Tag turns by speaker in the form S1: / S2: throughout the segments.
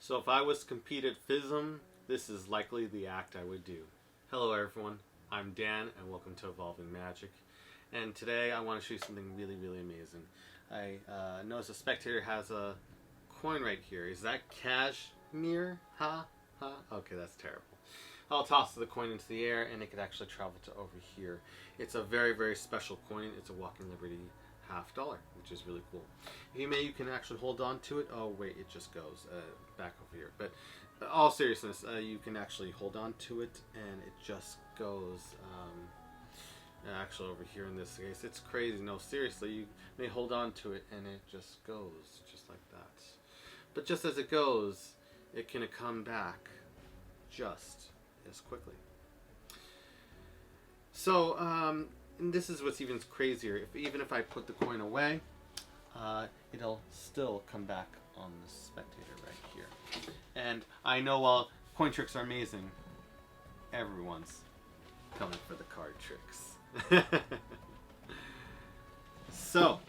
S1: So if I was to compete at Fism, this is likely the act I would do. Hello everyone, I'm Dan and welcome to Evolving Magic. And today I want to show you something really amazing. I noticed a spectator has a coin right here. Is that cashmere? Okay, that's terrible. I'll toss the coin into the air and it could actually travel to over here. It's a very special coin. It's a Walking Liberty $50, which is really cool. You can actually hold on to it. Oh wait, it just goes back over here. But all seriousness, you can actually hold on to it and it just goes actually over here in this case. It's crazy. No, seriously, you may hold on to it and it just goes just like that. But just as it goes, it can come back just as quickly. So and this is what's even crazier. Even if I put the coin away, it'll still come back on the spectator right here. And I know while coin tricks are amazing, everyone's coming for the card tricks. So,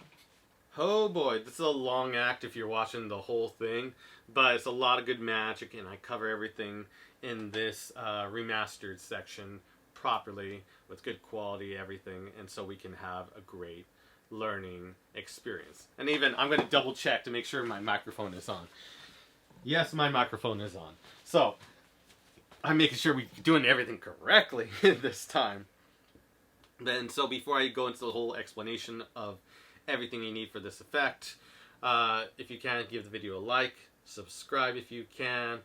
S1: oh boy, this is a long act if you're watching the whole thing, but it's a lot of good magic, and I cover everything in this remastered section properly with good quality, everything, and so we can have a great learning experience. And even I'm going to double check to make sure my microphone is on. Yes, my microphone is on. So I'm making sure we're doing everything correctly this time. Then, so before I go into the whole explanation of everything you need for this effect, if you can, give the video a like, subscribe if you can,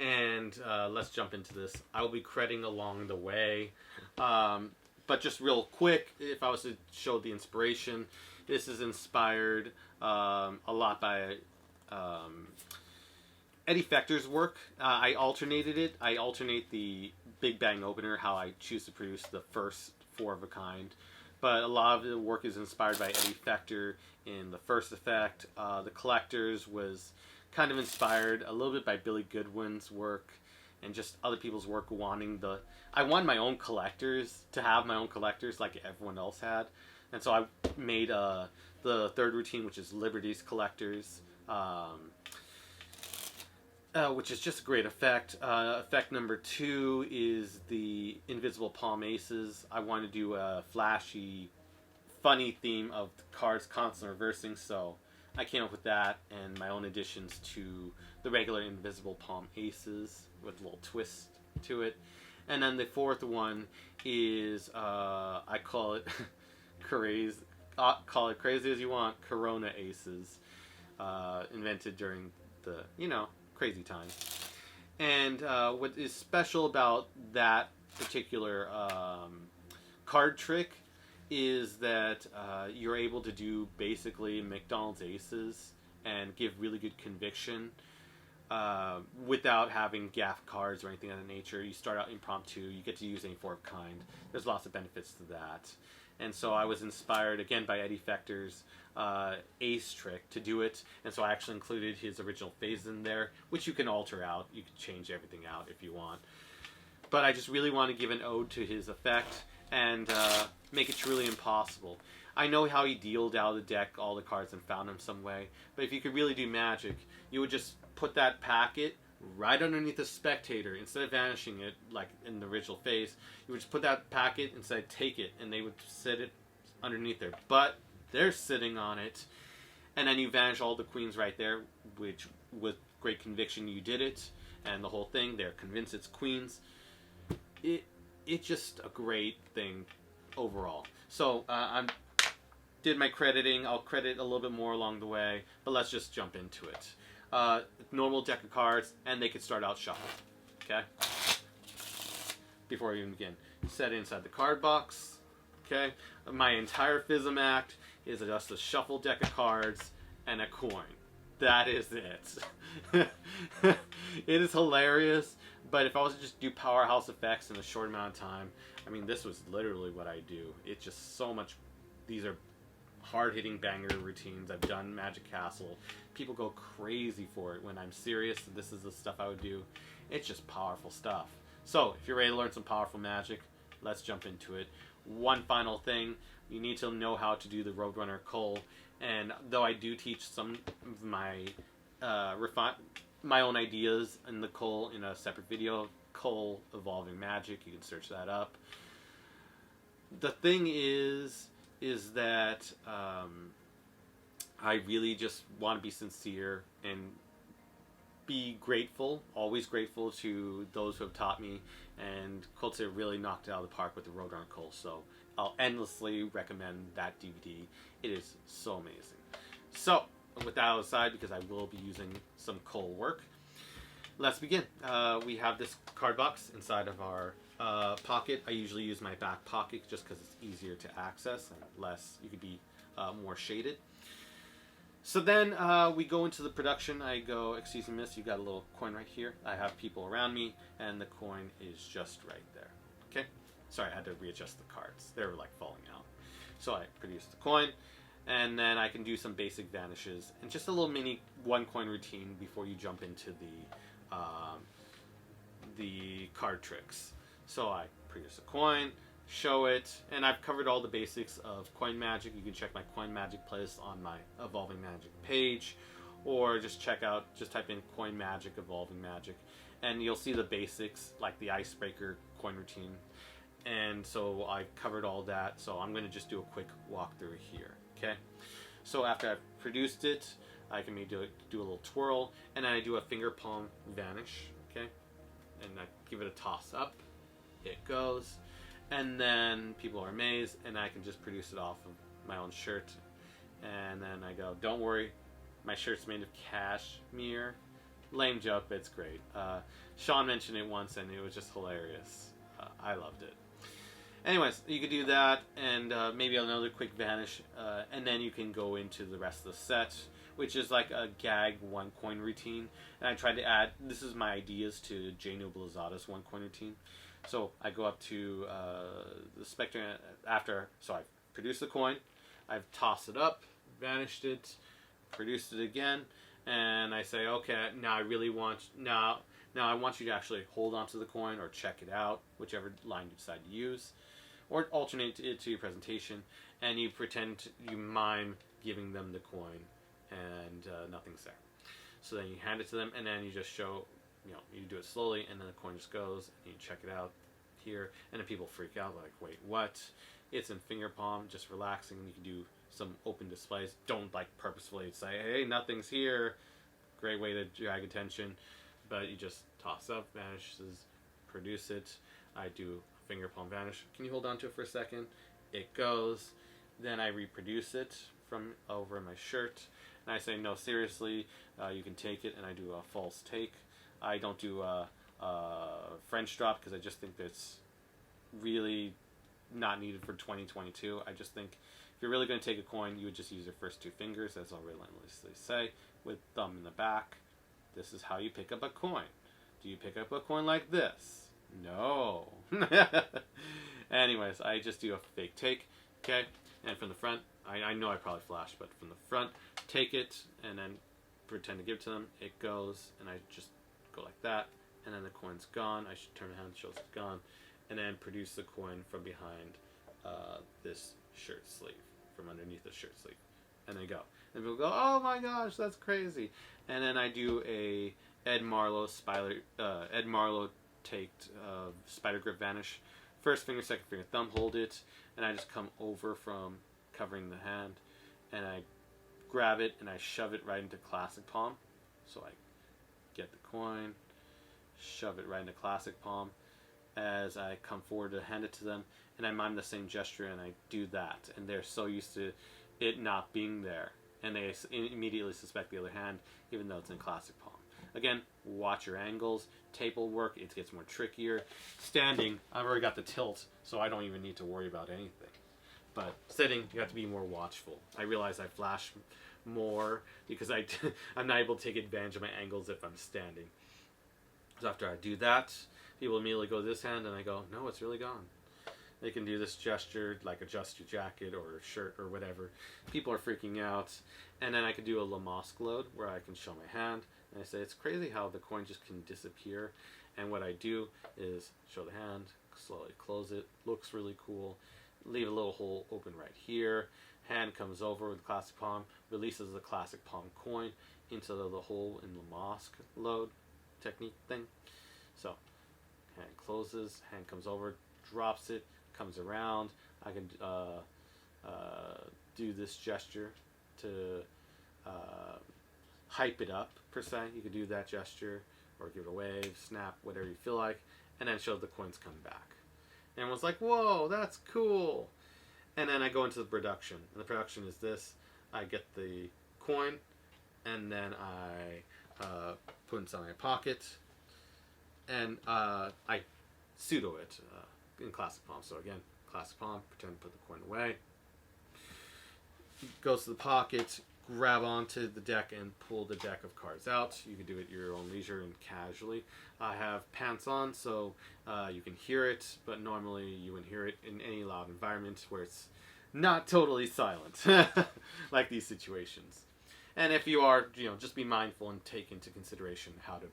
S1: and let's jump into this. I will be crediting along the way, but just real quick, if I was to show the inspiration, this is inspired a lot by Eddie Fechter's work. I alternated it. I alternate the Big Bang opener, how I choose to produce the first 4 of a kind. But a lot of the work is inspired by Eddie Fechter in the first effect. The Collectors was kind of inspired a little bit by Billy Goodwin's work and just other people's work wanting the... I wanted my own collectors, to have my own collectors like everyone else had. And so I made the third routine, which is Liberty's Collectors, which is just a great effect. Effect number 2 is the Invisible Palm Aces. I want to do a flashy, funny theme of the cards constantly reversing, so I came up with that and my own additions to the regular Invisible Palm Aces with a little twist to it. And then the fourth one is, I call it call it crazy as you want, Corona Aces, invented during the, crazy time. And what is special about that particular card trick is that you're able to do basically McDonald's Aces and give really good conviction without having gaff cards or anything of that nature. You start out impromptu, you get to use any 4 of kind. There's lots of benefits to that. And so I was inspired again by Eddie Fechter's ace trick to do it, and so I actually included his original phase in there, which you can alter out. You can change everything out if you want. But I just really want to give an ode to his effect and make it truly impossible. I know how he dealed out of the deck all the cards and found them some way, but if you could really do magic, you would just put that packet right underneath the spectator. Instead of vanishing it like in the original phase, you would just put that packet and say take it, and they would sit it underneath there. But they're sitting on it, and then you vanish all the queens right there, which with great conviction you did it, and the whole thing, they're convinced it's queens. It's just a great thing overall. So I did my crediting. I'll credit a little bit more along the way, but let's just jump into it. Normal deck of cards, and they could start out shuffled. Okay? Before we even begin, set it inside the card box. Okay? My entire Fism act is just a shuffled deck of cards and a coin. That is it. It is hilarious, but if I was to just do powerhouse effects in a short amount of time, I mean, this was literally what I do. It's just so much. These are hard-hitting banger routines. I've done Magic Castle. People go crazy for it when I'm serious. This is the stuff I would do. It's just powerful stuff. So, if you're ready to learn some powerful magic, let's jump into it. One final thing, you need to know how to do the Roadrunner Cull. And though I do teach some of my my own ideas in the Cole in a separate video, Cole Evolving Magic. You can search that up. The thing is that I really just want to be sincere and be grateful, always grateful to those who have taught me, and Coltzer really knocked it out of the park with the Roadrunner Cole, so I'll endlessly recommend that DVD. It is so amazing. So, with that aside, because I will be using some Cole work, let's begin. We have this card box inside of our pocket. I usually use my back pocket just because it's easier to access and less, you could be more shaded. So then we go into the production. I go, excuse me miss, you got a little coin right here. I have people around me and the coin is just right there. Okay? Sorry, I had to readjust the cards. They were like falling out. So I produce the coin and then I can do some basic vanishes and just a little mini one coin routine before you jump into the card tricks. So I produce a coin, show it, and I've covered all the basics of coin magic. You can check my coin magic playlist on my Evolving Magic page, or just type in coin magic, Evolving Magic, and you'll see the basics like the icebreaker coin routine. And so I covered all that, so I'm going to just do a quick walkthrough here. Okay, so after I've produced it, I can maybe do a little twirl, and then I do a finger palm vanish. Okay, and I give it a toss up. It goes. And then people are amazed, and I can just produce it off of my own shirt. And then I go, don't worry, my shirt's made of cashmere. Lame joke, but it's great. Sean mentioned it once, and it was just hilarious. I loved it. Anyways, you could do that, and maybe another quick vanish, and then you can go into the rest of the set, which is like a gag one coin routine. And I tried to add, this is my ideas to J. Nobilizada's one coin routine. So I go up to the spectrum after, so I've produced the coin, I've tossed it up, vanished it, produced it again, and I say, okay, now I really want, now I want you to actually hold onto the coin or check it out, whichever line you decide to use, or alternate it to your presentation, and you pretend, you mime giving them the coin, and nothing's there. So then you hand it to them, and then you just show, you do it slowly, and then the coin just goes, and you check it out here, and then people freak out, like, wait, what? It's in finger palm, just relaxing. You can do some open displays. Don't, like, purposefully say, hey, nothing's here. Great way to drag attention, but you just toss up, vanishes, produce it. I do a finger palm vanish. Can you hold on to it for a second? It goes. Then I reproduce it from over my shirt, and I say, no, seriously, you can take it, and I do a false take. I don't do a French drop because I just think that's really not needed for 2022. I just think if you're really going to take a coin, you would just use your first two fingers, as I'll relentlessly say, with thumb in the back. This is how you pick up a coin. Do you pick up a coin like this? No. Anyways, I just do a fake take, okay? And from the front, I know I probably flashed, but from the front, take it, and then pretend to give it to them. It goes, and I just go like that, and then the coin's gone. I should turn around and show it's gone, and then produce the coin from behind this shirt sleeve, from underneath the shirt sleeve, and then go. And people go, oh my gosh, that's crazy. And then I do a Ed Marlowe taked spider grip vanish. First finger, second finger, thumb, hold it, and I just come over from covering the hand, and I grab it and I shove it right into classic palm. So I get the coin, shove it right into classic palm as I come forward to hand it to them, and I mime the same gesture and I do that, and they're so used to it not being there, and they immediately suspect the other hand even though it's in classic palm. Again, watch your angles. Table work, it gets more trickier. Standing, I've already got the tilt, so I don't even need to worry about anything. But sitting, you have to be more watchful. I realize I flash more because I'm not able to take advantage of my angles if I'm standing. So after I do that, people immediately go to this hand, and I go, no, it's really gone. They can do this gesture, like adjust your jacket or shirt or whatever. People are freaking out. And then I could do a Lamask load where I can show my hand, and I say, it's crazy how the coin just can disappear. And what I do is show the hand, slowly close it, looks really cool, leave a little hole open right here, hand comes over with the classic palm, releases the classic palm coin, into the hole in the mosque load technique thing. So hand closes, hand comes over, drops it, comes around. I can do this gesture to hype it up, per se. You could do that gesture, or give it a wave, snap, whatever you feel like, and then show the coins come back. And everyone's like, whoa, that's cool. And then I go into the production. And the production is this. I get the coin, and then I put it inside my pocket, and I pseudo it in Classic Palm. So again, Classic Palm, pretend to put the coin away. Goes to the pocket, grab onto the deck and pull the deck of cards out. You can do it at your own leisure and casually. I have pants on, so you can hear it, but normally you wouldn't hear it in any loud environment where it's not totally silent, like these situations. And if you are, just be mindful and take into consideration how to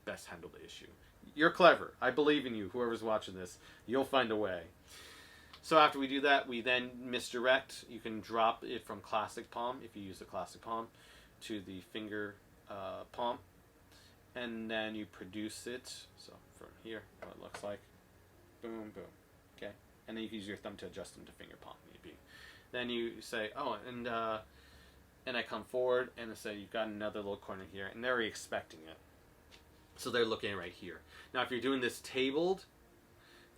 S1: best handle the issue. You're clever. I believe in you. Whoever's watching this, you'll find a way. So after we do that, we then misdirect. You can drop it from Classic Palm, if you use the Classic Palm, to the finger palm. And then you produce it. So from here, what it looks like. Boom, boom. Okay? And then you can use your thumb to adjust them to finger palm, maybe. Then you say, oh, and I come forward and I say, you've got another little corner here. And they're already expecting it. So they're looking right here. Now, if you're doing this tabled,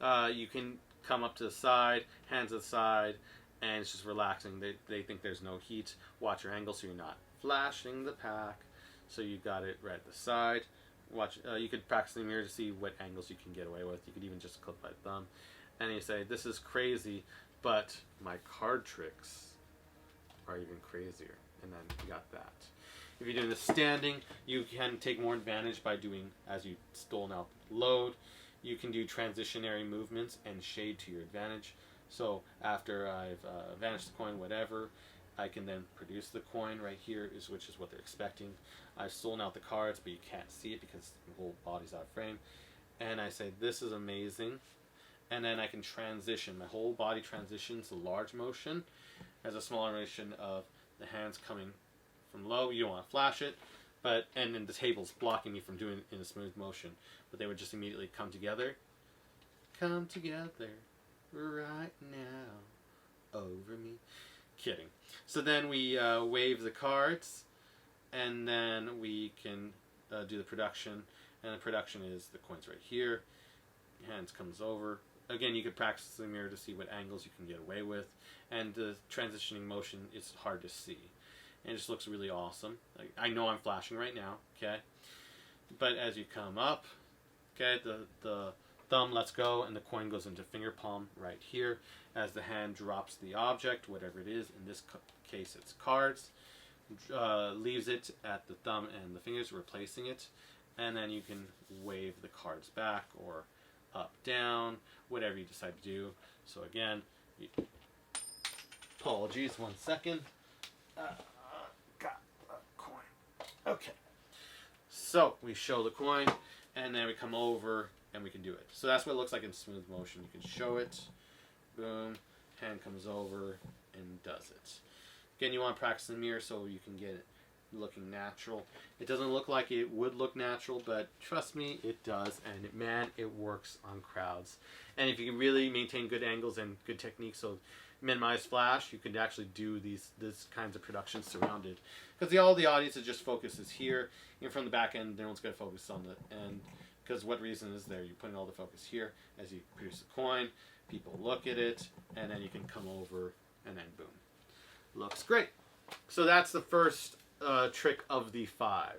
S1: you can come up to the side, hands to the side, and it's just relaxing. They think there's no heat. Watch your angle so you're not flashing the pack. So you got it right at the side. Watch. You could practice in the mirror to see what angles you can get away with. You could even just clip by thumb. And you say, this is crazy, but my card tricks are even crazier. And then you got that. If you're doing the standing, you can take more advantage by doing, as you stole now, load. You can do transitionary movements and shade to your advantage. So after I've vanished the coin, whatever, I can then produce the coin right here, which is what they're expecting. I've stolen out the cards, but you can't see it because the whole body's out of frame. And I say, this is amazing. And then I can transition. My whole body transitions the large motion as a smaller motion of the hands coming from low. You don't want to flash it. And then the table's blocking me from doing it in a smooth motion. But they would just immediately come together. Come together right now over me. Kidding. So then we wave the cards. And then we can do the production. And the production is the coins right here. Hands comes over. Again, you could practice in the mirror to see what angles you can get away with. And the transitioning motion is hard to see. And it just looks really awesome. I know I'm flashing right now, okay? But as you come up, okay, the thumb lets go and the coin goes into finger palm right here as the hand drops the object, whatever it is. In this case, it's cards. Leaves it at the thumb and the fingers, replacing it. And then you can wave the cards back or up, down, whatever you decide to do. So again, apologies, 1 second. Got a coin. Okay. So we show the coin, and then we come over, and we can do it. So that's what it looks like in smooth motion. You can show it. Boom. Hand comes over and does it. Again, you want to practice in the mirror so you can get it looking natural. It doesn't look like it would look natural, but trust me, it does. And man, it works on crowds. And if you can really maintain good angles and good technique, so minimize flash, you can actually do these kinds of productions surrounded. Because all the audience is just focuses here. And from the back end, no one's going to focus on the end. Because what reason is there? You're putting all the focus here as you produce the coin. People look at it, and then you can come over, and then boom. Looks great. So that's the first trick of the 5.